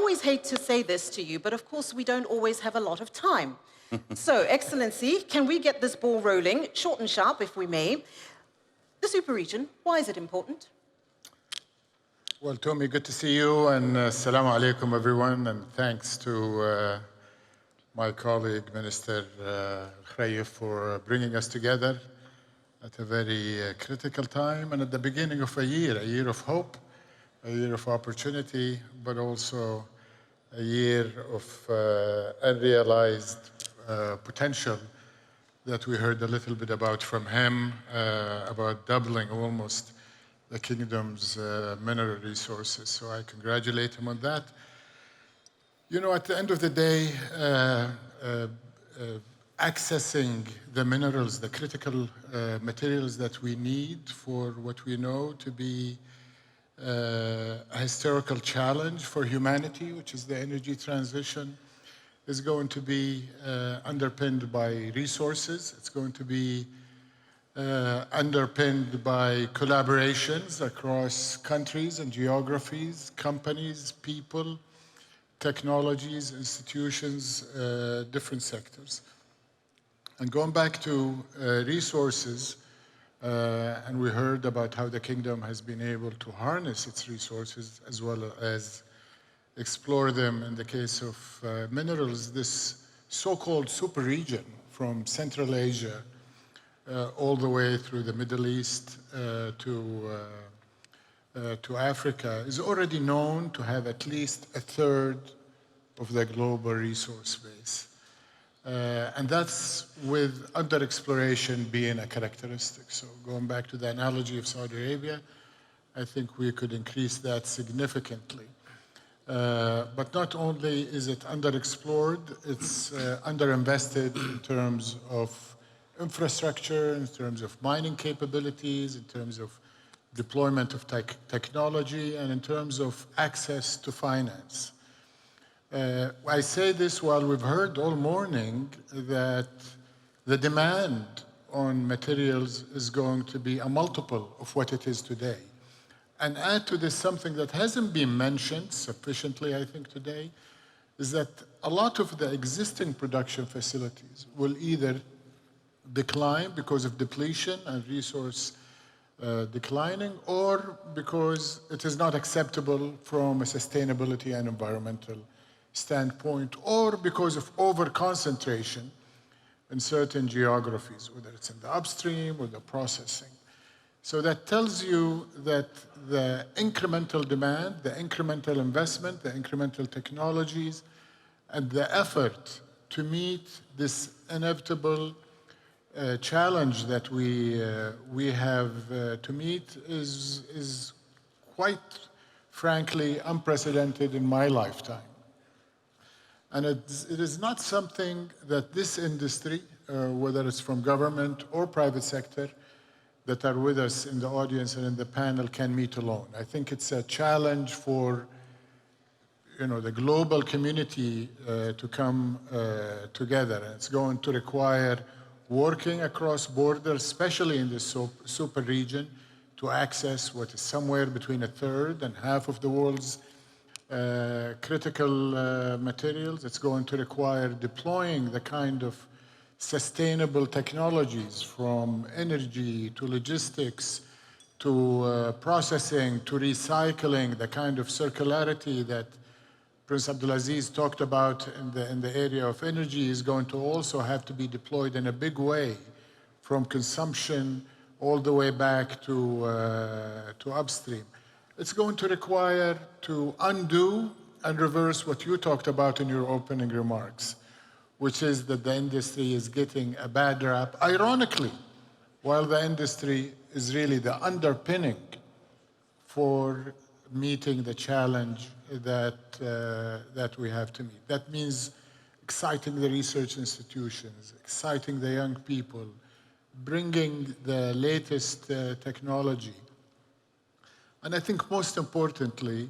always hate to say this to you, but of course we don't always have a lot of time. So, Excellency, can we get this ball rolling, short and sharp, if we may? The super region, why is it important? Well, Tommy, good to see you, and assalamu alaikum, everyone, and thanks to my colleague, Minister Khayef, for bringing us together at a very critical time and at the beginning of a year of hope, a year of opportunity, but also a year of unrealized potential that we heard a little bit about from him, about doubling almost the kingdom's mineral resources. So I congratulate him on that. You know, at the end of the day, accessing the minerals, the critical materials that we need for what we know to be a historical challenge for humanity, which is the energy transition, is going to be underpinned by resources. It's going to be underpinned by collaborations across countries and geographies, companies, people, technologies, institutions, different sectors. And going back to resources, and we heard about how the kingdom has been able to harness its resources as well as explore them in the case of minerals, this so-called super region from Central Asia all the way through the Middle East to Africa is already known to have at least a third of the global resource base. And that's with under-exploration being a characteristic. So going back to the analogy of Saudi Arabia, I think we could increase that significantly. But not only is it underexplored, it's underinvested in terms of infrastructure, in terms of mining capabilities, in terms of deployment of technology, and in terms of access to finance. I say this while we've heard all morning that the demand on materials is going to be a multiple of what it is today. And add to this something that hasn't been mentioned sufficiently, I think, today, is that a lot of the existing production facilities will either decline because of depletion and resource declining, or because it is not acceptable from a sustainability and environmental standpoint, or because of over-concentration in certain geographies, whether it's in the upstream or the processing. So that tells you that the incremental demand, the incremental investment, the incremental technologies, and the effort to meet this inevitable challenge that we have to meet is quite frankly unprecedented in my lifetime. And it is not something that this industry, whether it's from government or private sector, that are with us in the audience and in the panel can meet alone. I think it's a challenge for the global community to come together. And it's going to require working across borders, especially in this super region, to access what is somewhere between a third and half of the world's critical materials. It's going to require deploying the kind of sustainable technologies from energy to logistics to processing to recycling, the kind of circularity that Prince Abdulaziz talked about in the area of energy is going to also have to be deployed in a big way from consumption all the way back to upstream. It's going to require to undo and reverse what you talked about in your opening remarks, which is that the industry is getting a bad rap, ironically, while the industry is really the underpinning for meeting the challenge that we have to meet. That means exciting the research institutions, exciting the young people, bringing the latest technology. And I think most importantly,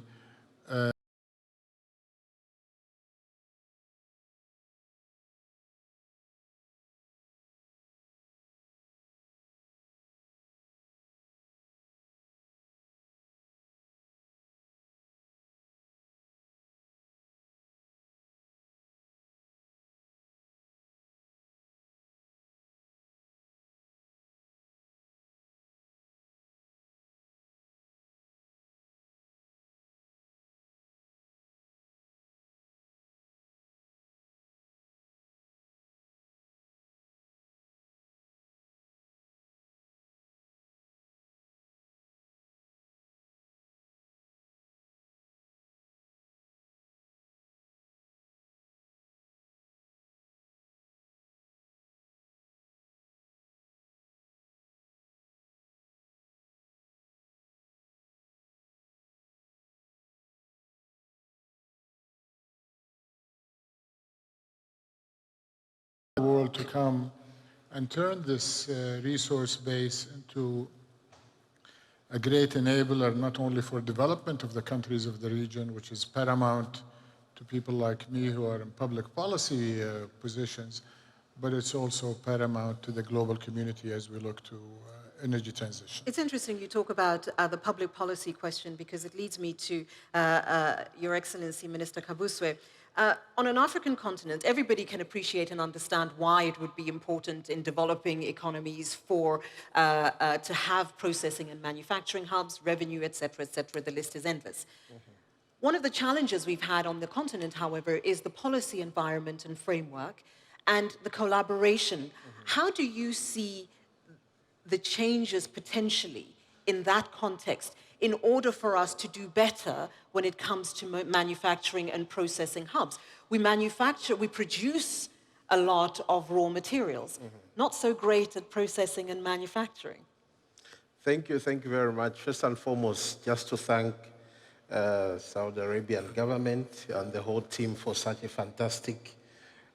to come and turn this resource base into a great enabler, not only for development of the countries of the region, which is paramount to people like me who are in public policy positions, but it's also paramount to the global community as we look to energy transition. It's interesting you talk about the public policy question, because it leads me to Your Excellency, Minister Kabuswe. On an African continent, everybody can appreciate and understand why it would be important in developing economies for to have processing and manufacturing hubs, revenue, et cetera, the list is endless. One of the challenges we've had on the continent, however, is the policy environment and framework and the collaboration. How do you see the changes potentially in that context in order for us to do better when it comes to manufacturing and processing hubs? We produce a lot of raw materials, not so great at processing and manufacturing. Thank you very much. First and foremost, just to thank Saudi Arabian government and the whole team for such a fantastic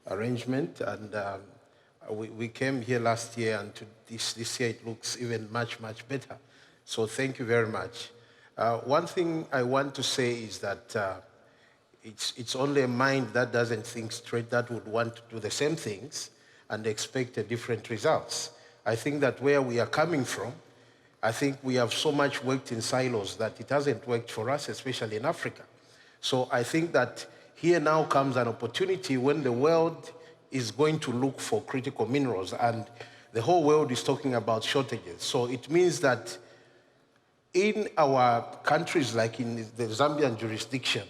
arrangement. And we came here last year, and this year it looks even much better. So thank you very much. One thing I want to say is that it's only a mind that doesn't think straight that would want to do the same things and expect a different results. I think that where we are coming from, I think we have so much worked in silos that it hasn't worked for us, especially in Africa. So I think that here now comes an opportunity when the world is going to look for critical minerals, and the whole world is talking about shortages. So it means that in our countries, like in the Zambian jurisdiction,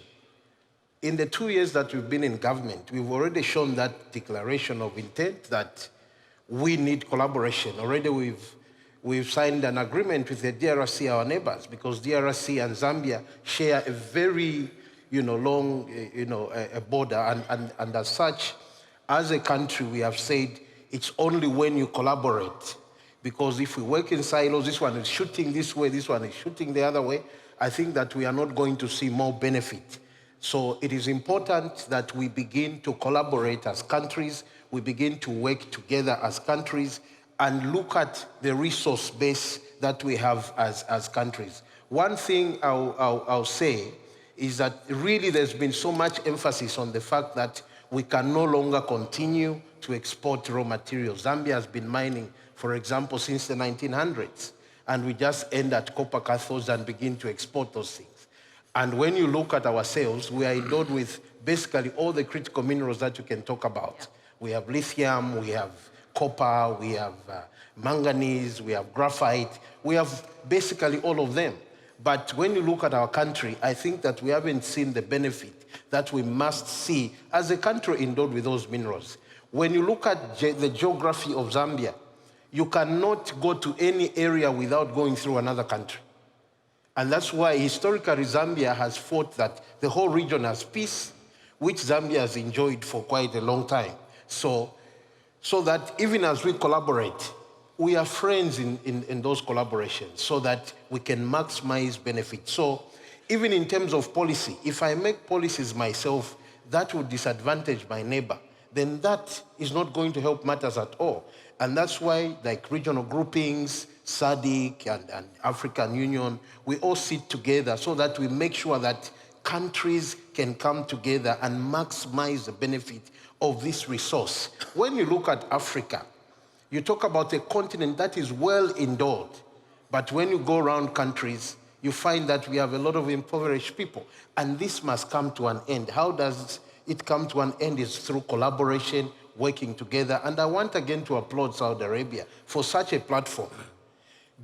in the 2 years that we've been in government, we've already shown that declaration of intent that we need collaboration. Already we've signed an agreement with the DRC, our neighbors, because DRC and Zambia share a very long a border, and as such, as a country, we have said it's only when you collaborate. Because if we work in silos, this one is shooting this way, this one is shooting the other way, I think that we are not going to see more benefit. So it is important that we begin to collaborate as countries, we begin to work together as countries, and look at the resource base that we have as countries. One thing I'll say is that really there's been so much emphasis on the fact that we can no longer continue to export raw materials. Zambia has been mining, for example, since the 1900s, and we just end at copper cathodes and begin to export those things. And when you look at our sales, we are endowed with basically all the critical minerals that you can talk about. Yeah. We have lithium, we have copper, we have manganese, we have graphite, we have basically all of them. But when you look at our country, I think that we haven't seen the benefit that we must see as a country endowed with those minerals. When you look at the geography of Zambia, you cannot go to any area without going through another country. And that's why historically Zambia has fought that the whole region has peace, which Zambia has enjoyed for quite a long time. So that even as we collaborate, we are friends in those collaborations so that we can maximize benefits. So even in terms of policy, if I make policies myself that would disadvantage my neighbor, then that is not going to help matters at all. And that's why, like regional groupings, SADC and African Union, we all sit together so that we make sure that countries can come together and maximize the benefit of this resource. When you look at Africa, you talk about a continent that is well endowed, but when you go around countries, you find that we have a lot of impoverished people, and this must come to an end. How does it come to an end? Is through collaboration, working together. And I want again to applaud Saudi Arabia for such a platform,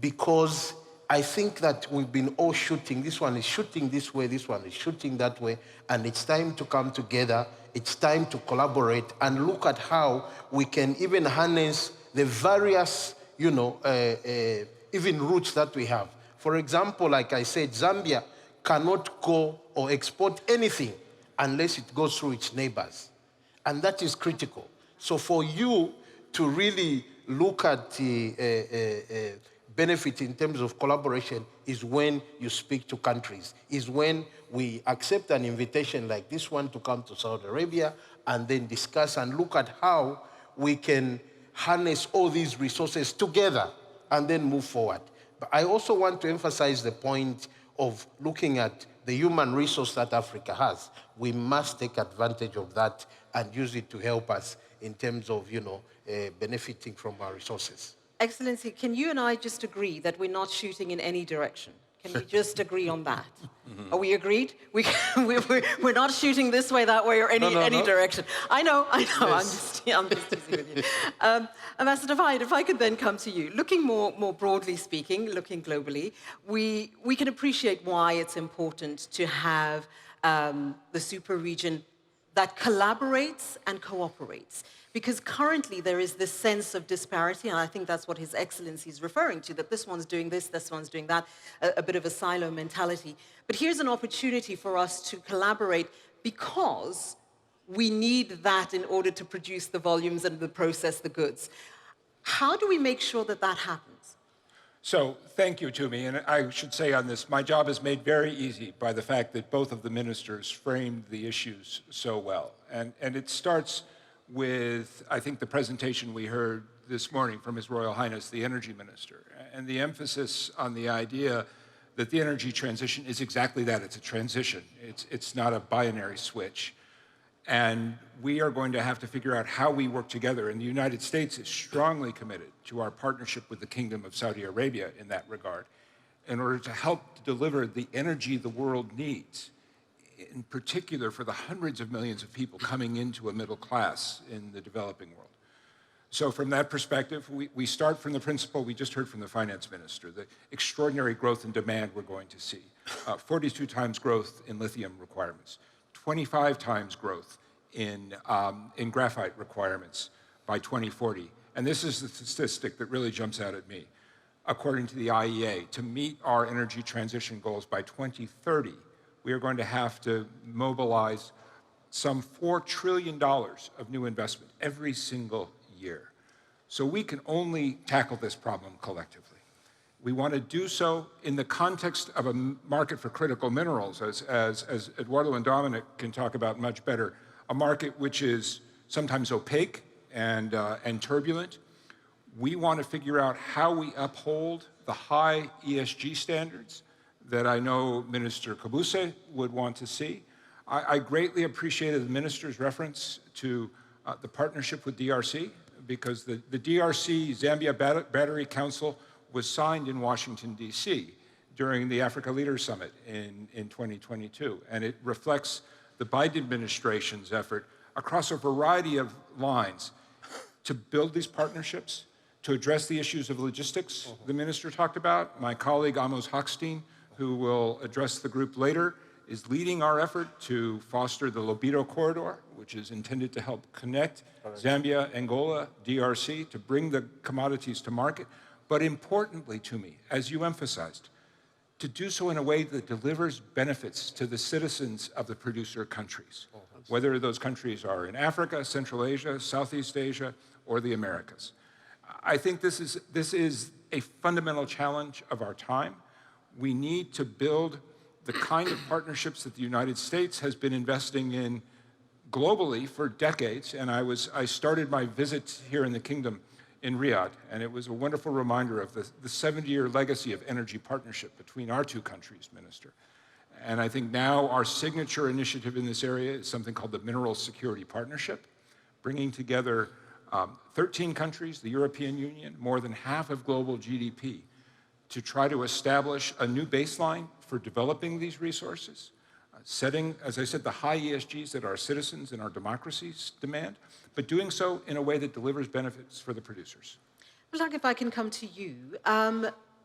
because I think that we've been all shooting. This one is shooting this way, this one is shooting that way, and it's time to come together. It's time to collaborate and look at how we can even harness the various, even routes that we have. For example, like I said, Zambia cannot go or export anything unless it goes through its neighbors. And that is critical. So for you to really look at the benefit in terms of collaboration is when you speak to countries, is when we accept an invitation like this one to come to Saudi Arabia and then discuss and look at how we can harness all these resources together and then move forward. But I also want to emphasize the point of looking at the human resource that Africa has. We must take advantage of that and use it to help us in terms of, benefiting from our resources. Excellency, can you and I just agree that we're not shooting in any direction? Can we just agree on that? Are we agreed? We're not shooting this way, that way, or any direction. I know. Yes. I'm just teasing with you. Ambassador Fayyad, if I could then come to you. Looking more broadly speaking, looking globally, we can appreciate why it's important to have the super region that collaborates and cooperates. Because currently there is this sense of disparity, and I think that's what His Excellency is referring to, that this one's doing this one's doing that, a bit of a silo mentality. But here's an opportunity for us to collaborate because we need that in order to produce the volumes and to process the goods. How do we make sure that that happens? So thank you, Tumi. And I should say on this, my job is made very easy by the fact that both of the ministers framed the issues so well. And it starts with, I think, the presentation we heard this morning from His Royal Highness, the Energy Minister, and the emphasis on the idea that the energy transition is exactly that. It's a transition. It's not a binary switch. And we are going to have to figure out how we work together. And the United States is strongly committed to our partnership with the Kingdom of Saudi Arabia in that regard, in order to help deliver the energy the world needs, in particular for the hundreds of millions of people coming into a middle class in the developing world. So from that perspective, we start from the principle we just heard from the finance minister, the extraordinary growth in demand we're going to see. 42 times growth in lithium requirements, 25 times growth in graphite requirements by 2040. And this is the statistic that really jumps out at me. According to the IEA, to meet our energy transition goals by 2030, we are going to have to mobilize some $4 trillion of new investment every single year. So we can only tackle this problem collectively. We want to do so in the context of a market for critical minerals, as Eduardo and Dominic can talk about much better, a market which is sometimes opaque and turbulent. We want to figure out how we uphold the high ESG standards that I know Minister Kabuse would want to see. I greatly appreciated the minister's reference to the partnership with DRC, because the DRC Zambia Battery Council was signed in Washington, D.C. during the Africa Leaders Summit in 2022. And it reflects the Biden administration's effort across a variety of lines to build these partnerships, to address the issues of logistics the minister talked about. My colleague Amos Hochstein, who will address the group later, is leading our effort to foster the Lobito Corridor, which is intended to help connect Zambia, Angola, DRC, to bring the commodities to market. But importantly to me, as you emphasized, to do so in a way that delivers benefits to the citizens of the producer countries, whether those countries are in Africa, Central Asia, Southeast Asia, or the Americas. I think this is a fundamental challenge of our time. We need to build the kind of partnerships that the United States has been investing in globally for decades. And I started my visit here in the Kingdom in Riyadh, and it was a wonderful reminder of the 70-year legacy of energy partnership between our two countries, Minister. And I think now our signature initiative in this area is something called the Mineral Security Partnership, bringing together 13 countries, the European Union, more than half of global GDP, to try to establish a new baseline for developing these resources, setting, as I said, the high ESGs that our citizens and our democracies demand, but doing so in a way that delivers benefits for the producers. Well, if I can come to you,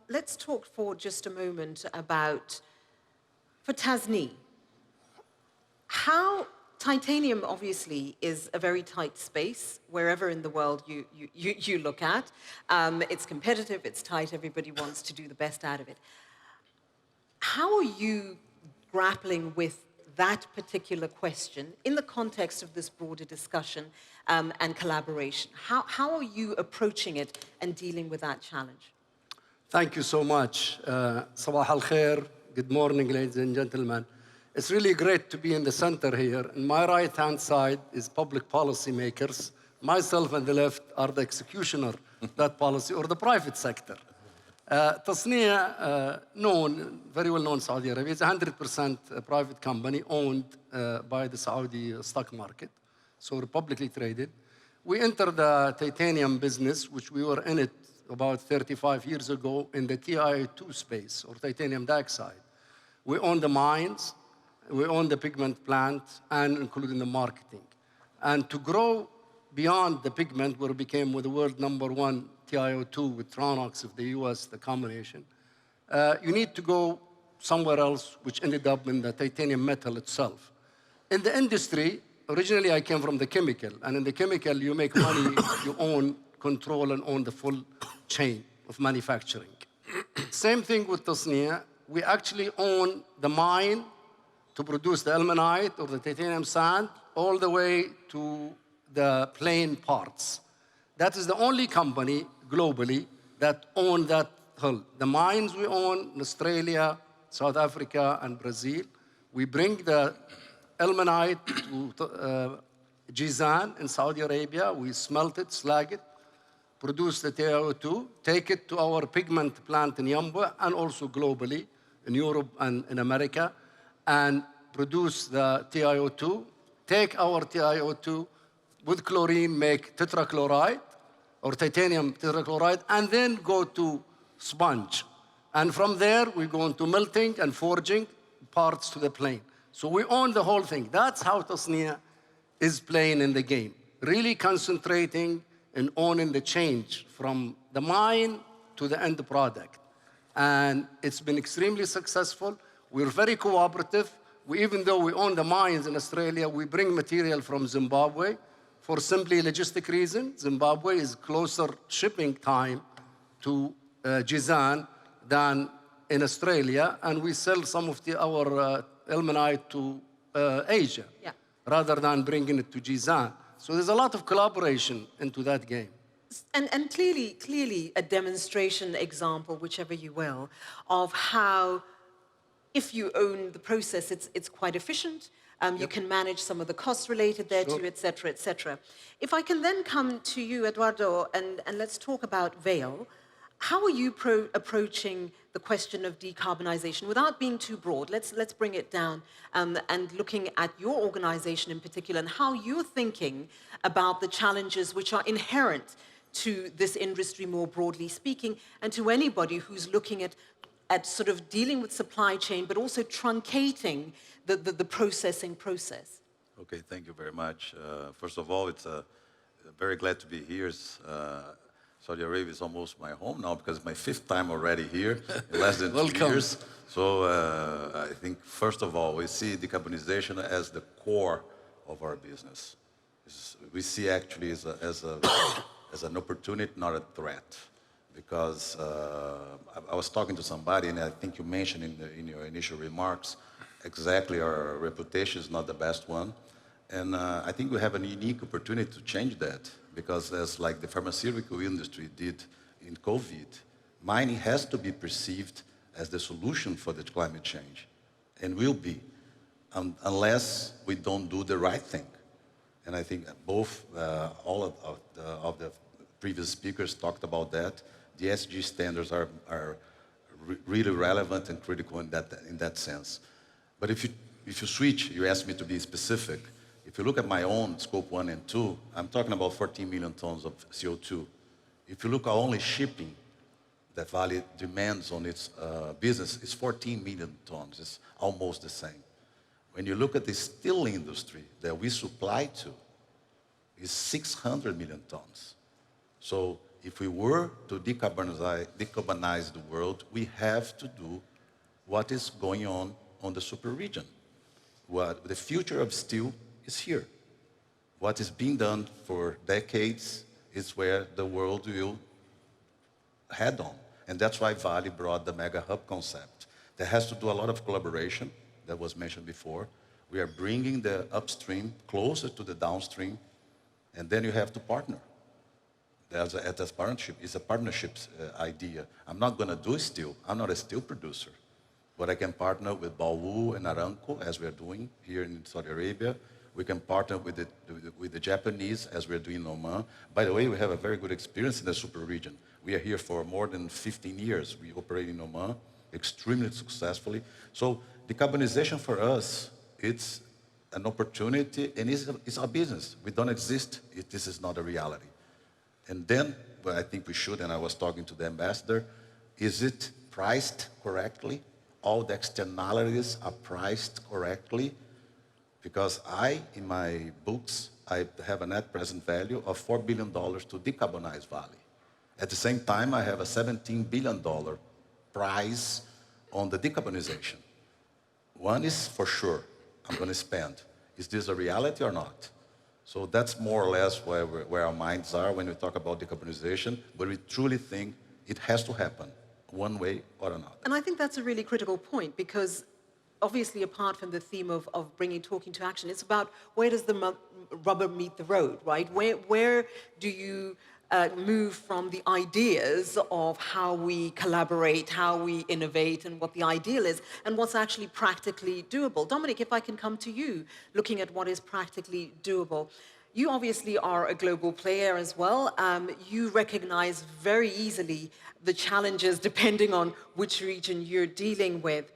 let's talk for just a moment about, for Tasneem, how titanium obviously is a very tight space wherever in the world you look at. It's competitive, it's tight, everybody wants to do the best out of it. How are you grappling with that particular question in the context of this broader discussion and collaboration? How are you approaching it and dealing with that challenge? Thank you so much. Sabah al khair. Good morning, ladies and gentlemen. It's really great to be in the center here. On my right-hand side is public policy makers myself and the left are the executioner of that policy, or the private sector. Tasnia, very well known in Saudi Arabia, is a 100% private company owned by the Saudi stock market, so publicly traded. We entered the titanium business, which we were in it about 35 years ago in the TiO2 space, or titanium dioxide. We own the mines, we own the pigment plant, and including the marketing. And to grow beyond the pigment, where we became with the world #1 TiO2 with Tronox of the US, the combination, you need to go somewhere else, which ended up in the titanium metal itself. In the industry, originally I came from the chemical, and in the chemical you make money, you own, control, and own the full chain of manufacturing. Same thing with Tasnia. We actually own the mine to produce the ilmenite or the titanium sand, all the way to the plain parts. That is the only company globally that own that hull. The mines we own in Australia, South Africa, and Brazil. We bring the ilmenite to Jizan in Saudi Arabia. We smelt it, slag it, produce the TiO2, take it to our pigment plant in Yambwa, and also globally in Europe and in America, and produce the TiO2, take our TiO2 with chlorine, make tetrachloride, or titanium tetrachloride, and then go to sponge. And from there, we go into melting and forging parts to the plane. So we own the whole thing. That's how Tasnia is playing in the game, really concentrating and owning the change from the mine to the end product. And it's been extremely successful. We're very cooperative. Even though we own the mines in Australia, we bring material from Zimbabwe for simply logistic reasons. Zimbabwe is closer shipping time to Jizan than in Australia, and we sell some of our ilmenite to Asia, rather than bringing it to Jizan. So there's a lot of collaboration into that game. And clearly a demonstration example, whichever you will, of how if you own the process, it's quite efficient. You can manage some of the costs related thereto, et cetera, et cetera. If I can then come to you, Eduardo, and let's talk about Vale. How are you approaching the question of decarbonization without being too broad? Let's bring it down and looking at your organization in particular and how you're thinking about the challenges which are inherent to this industry more broadly speaking, and to anybody who's looking at sort of dealing with supply chain, but also truncating the processing process. Okay, thank you very much. First of all, it's very glad to be here. Saudi Arabia is almost my home now because it's my 5th time already here in less than 2 years. So I think, first of all, we see decarbonization as the core of our business. We see actually as an opportunity, not a threat. Because I was talking to somebody, and I think you mentioned in your initial remarks, exactly our reputation is not the best one. And I think we have a unique opportunity to change that, because as like the pharmaceutical industry did in COVID, mining has to be perceived as the solution for the climate change, and will be, unless we don't do the right thing. And I think both, all of the previous speakers talked about that. The ESG standards are really relevant and critical in that sense. But if you switch, you asked me to be specific. If you look at my own scope 1 and 2, I'm talking about 14 million tons of CO2. If you look at only shipping that Vale demands on its business, it's 14 million tons. It's almost the same. When you look at the steel industry that we supply to, it's 600 million tons. So if we were to decarbonize the world, we have to do what is going on the super region. The future of steel is here. What is being done for decades is where the world will head on. And that's why Vale brought the mega hub concept. That has to do a lot of collaboration that was mentioned before. We are bringing the upstream closer to the downstream, and then you have to partner. That's partnership. It's a partnerships idea. I'm not going to do steel. I'm not a steel producer. But I can partner with Baowu and Aramco, as we are doing here in Saudi Arabia, We can partner with the Japanese, as we're doing in Oman. By the way, we have a very good experience in the super region. We are here for more than 15 years. We operate in Oman extremely successfully. So decarbonization for us, it's an opportunity, and it's our business. We don't exist if this is not a reality. And then, what I think we should, and I was talking to the ambassador, is it priced correctly? All the externalities are priced correctly? Because in my books, I have a net present value of $4 billion to decarbonize Valley. At the same time, I have a $17 billion price on the decarbonization. One is for sure, I'm going to spend. Is this a reality or not? So that's more or less where our minds are when we talk about decarbonization, but we truly think it has to happen one way or another. And I think that's a really critical point, because obviously, apart from the theme of talking to action, it's about where does the rubber meet the road, right? Where do you move from the ideas of how we collaborate, how we innovate, and what the ideal is, and what's actually practically doable? Dominic, if I can come to you, looking at what is practically doable. You obviously are a global player as well. You recognize very easily the challenges depending on which region you're dealing with.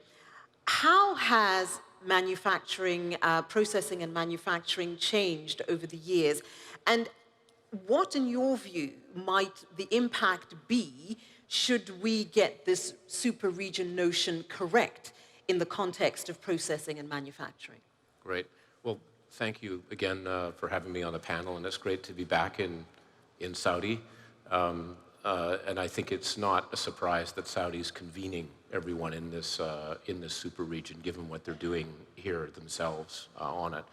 How has manufacturing, processing and manufacturing changed over the years? And what, in your view, might the impact be should we get this super region notion correct in the context of processing and manufacturing? Great. Well, thank you again for having me on the panel, and it's great to be back in Saudi. And I think it's not a surprise that Saudi's convening everyone in this super region, given what they're doing here themselves on it.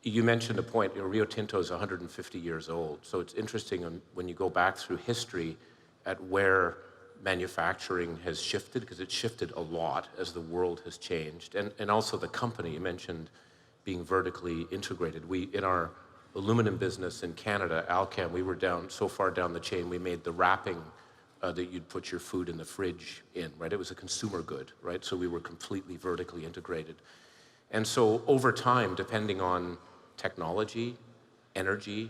You mentioned a point, Rio Tinto is 150 years old, so it's interesting when you go back through history at where manufacturing has shifted, because it's shifted a lot as the world has changed, and also the company. You mentioned being vertically integrated. In our aluminum business in Canada, Alchem, we were so far down the chain, we made the wrapping that you'd put your food in the fridge in, right? It was a consumer good, right? So we were completely vertically integrated. And so over time, depending on technology, energy,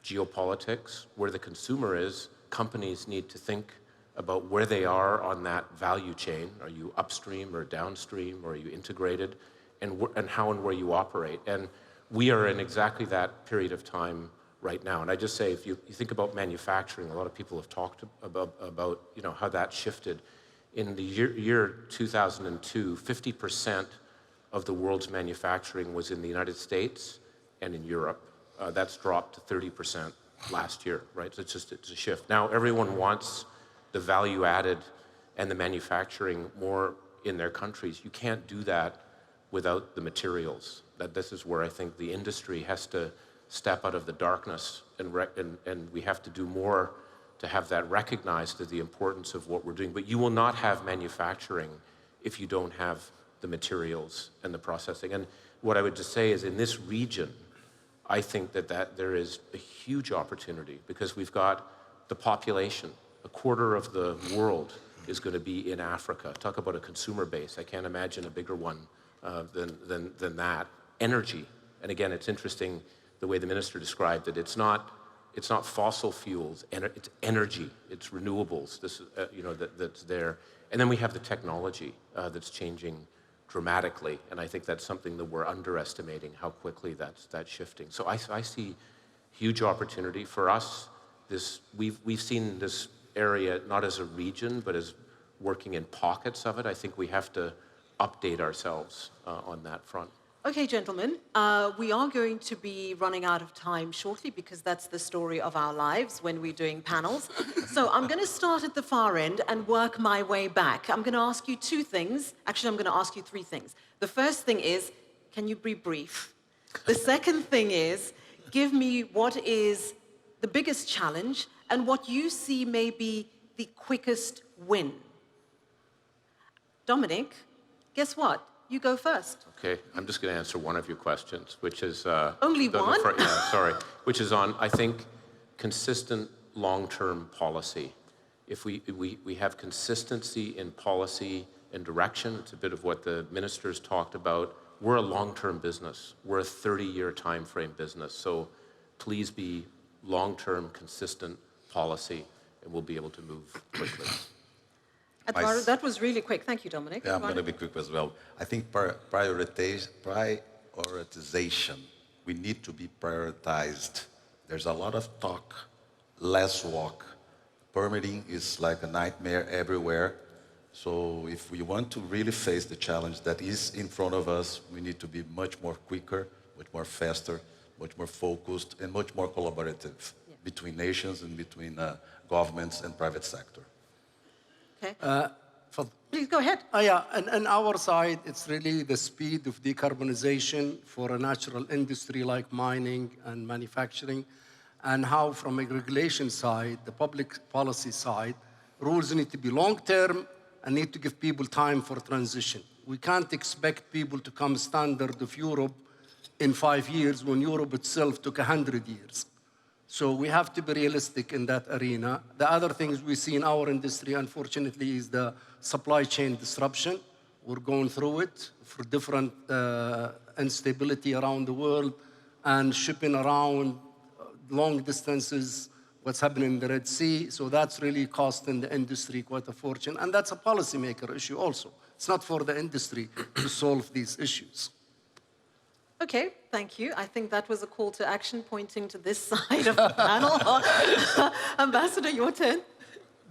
geopolitics, where the consumer is, companies need to think about where they are on that value chain. Are you upstream or downstream, or are you integrated? And how and where you operate. And we are in exactly that period of time right now. And I just say, if you think about manufacturing, a lot of people have talked about how that shifted. In the year 2002, 50% of the world's manufacturing was in the United States and in Europe. That's dropped to 30% last year, right? So it's a shift. Now everyone wants the value added and the manufacturing more in their countries. You can't do that without the materials. This is where I think the industry has to step out of the darkness, and we have to do more to have that recognized as the importance of what we're doing. But you will not have manufacturing if you don't have the materials and the processing. And what I would just say is, in this region, I think that there is a huge opportunity, because we've got the population. A quarter of the world is going to be in Africa. Talk about a consumer base. I can't imagine a bigger one than that. Energy, and again, it's interesting the way the minister described it. It's not fossil fuels. It's energy. It's renewables. This that's there, and then we have the technology that's changing dramatically, and I think that's something that we're underestimating, how quickly that's shifting. So I see huge opportunity for us. We've seen this area not as a region, but as working in pockets of it. I think we have to update ourselves on that front. Okay, gentlemen, we are going to be running out of time shortly, because that's the story of our lives when we're doing panels. So I'm going to start at the far end and work my way back. I'm going to ask you two things. Actually, I'm going to ask you three things. The first thing is, can you be brief? The second thing is, give me what is the biggest challenge and what you see may be the quickest win. Dominic, guess what? You go first. Okay, I'm just going to answer one of your questions, which is... Only one? Sorry. Which is on, I think, consistent long-term policy. If we have consistency in policy and direction, it's a bit of what the ministers talked about, we're a long-term business. We're a 30-year time frame business. So please be long-term, consistent policy, and we'll be able to move quickly. Eduardo, that was really quick. Thank you, Dominic. Yeah, I'm going to be quick as well. I think prioritization, we need to be prioritized. There's a lot of talk, less walk. Permitting is like a nightmare everywhere. So if we want to really face the challenge that is in front of us, we need to be much more quicker, much more faster, much more focused, and much more collaborative between nations and between governments and private sector. Okay. Please go ahead. Yeah, and on our side, it's really the speed of decarbonization for a natural industry like mining and manufacturing, and how from a regulation side, the public policy side, rules need to be long-term and need to give people time for transition. We can't expect people to come standard of Europe in 5 years when Europe itself took 100 years. So we have to be realistic in that arena. The other things we see in our industry, unfortunately, is the supply chain disruption. We're going through it for different instability around the world and shipping around long distances, what's happening in the Red Sea. So that's really costing the industry quite a fortune. And that's a policymaker issue also. It's not for the industry to solve these issues. Okay, thank you. I think that was a call to action pointing to this side of the panel. Ambassador, your turn.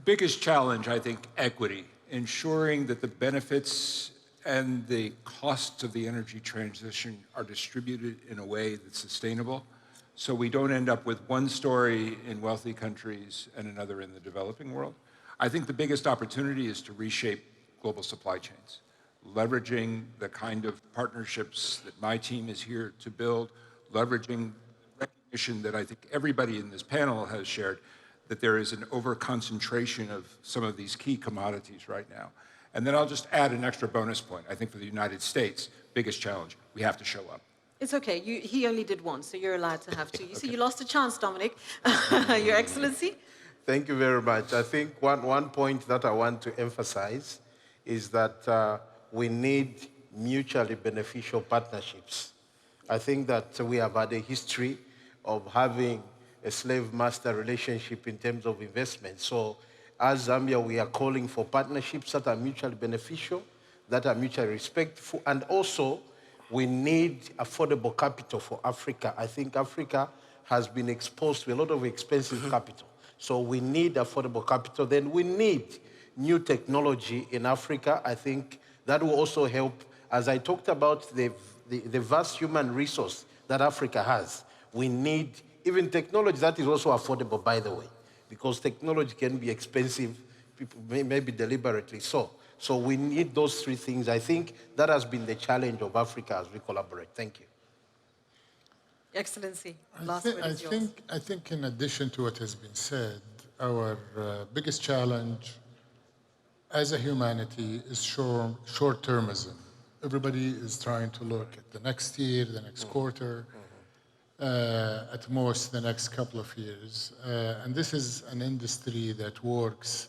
Biggest challenge, I think, equity, ensuring that the benefits and the costs of the energy transition are distributed in a way that's sustainable, so we don't end up with one story in wealthy countries and another in the developing world. I think the biggest opportunity is to reshape global supply chains, leveraging the kind of partnerships that my team is here to build, leveraging recognition that I think everybody in this panel has shared, that there is an over-concentration of some of these key commodities right now. And then I'll just add an extra bonus point. I think for the United States, biggest challenge, we have to show up. It's okay. He only did one, so you're allowed to have two. You see, you lost a chance, Dominic. Your Excellency. Thank you very much. I think one point that I want to emphasize is that we need mutually beneficial partnerships. I think that we have had a history of having a slave-master relationship in terms of investment. So as Zambia, we are calling for partnerships that are mutually beneficial, that are mutually respectful, and also we need affordable capital for Africa. I think Africa has been exposed to a lot of expensive capital. So we need affordable capital. Then we need new technology in Africa. I think that will also help. As I talked about the vast human resource that Africa has, we need even technology that is also affordable, by the way, because technology can be expensive, people maybe deliberately so. So we need those three things. I think that has been the challenge of Africa as we collaborate. Thank you. Excellency, last word is yours. I think in addition to what has been said, our biggest challenge as a humanity is short-termism. Everybody is trying to look at the next year, the next quarter, at most the next couple of years. And this is an industry that works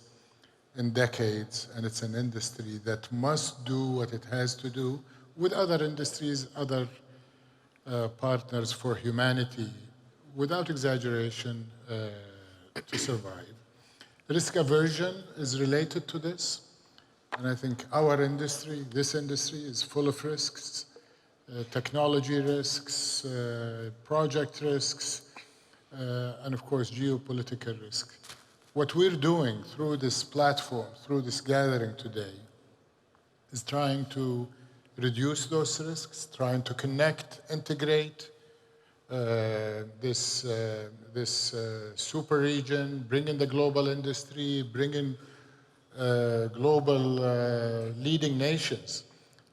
in decades, and it's an industry that must do what it has to do with other industries, other partners for humanity, without exaggeration, to survive. Risk aversion is related to this, and I think our industry, this industry, is full of risks, technology risks, project risks, and of course geopolitical risk. What we're doing through this platform, through this gathering today, is trying to reduce those risks, trying to connect, integrate this super region, bring in the global industry, bring in global leading nations,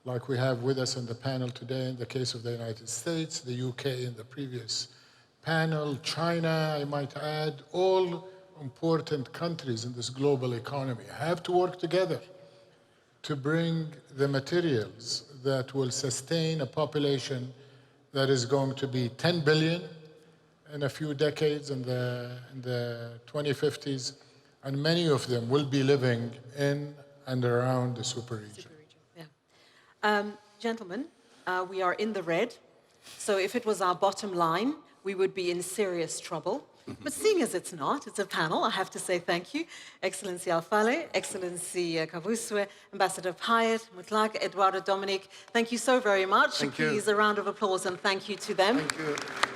like we have with us on the panel today in the case of the United States, the UK in the previous panel, China, I might add, all important countries in this global economy have to work together to bring the materials that will sustain a population that is going to be 10 billion in a few decades in the 2050s, and many of them will be living in and around the super region. Yeah. Gentlemen, we are in the red. So if it was our bottom line, we would be in serious trouble. But seeing as it's not, it's a panel, I have to say thank you. Excellency Alfale, Excellency Kavuswe, Ambassador Pyatt, Mutlak, Eduardo Dominic, thank you so very much. Thank you. Please, a round of applause and thank you to them. Thank you.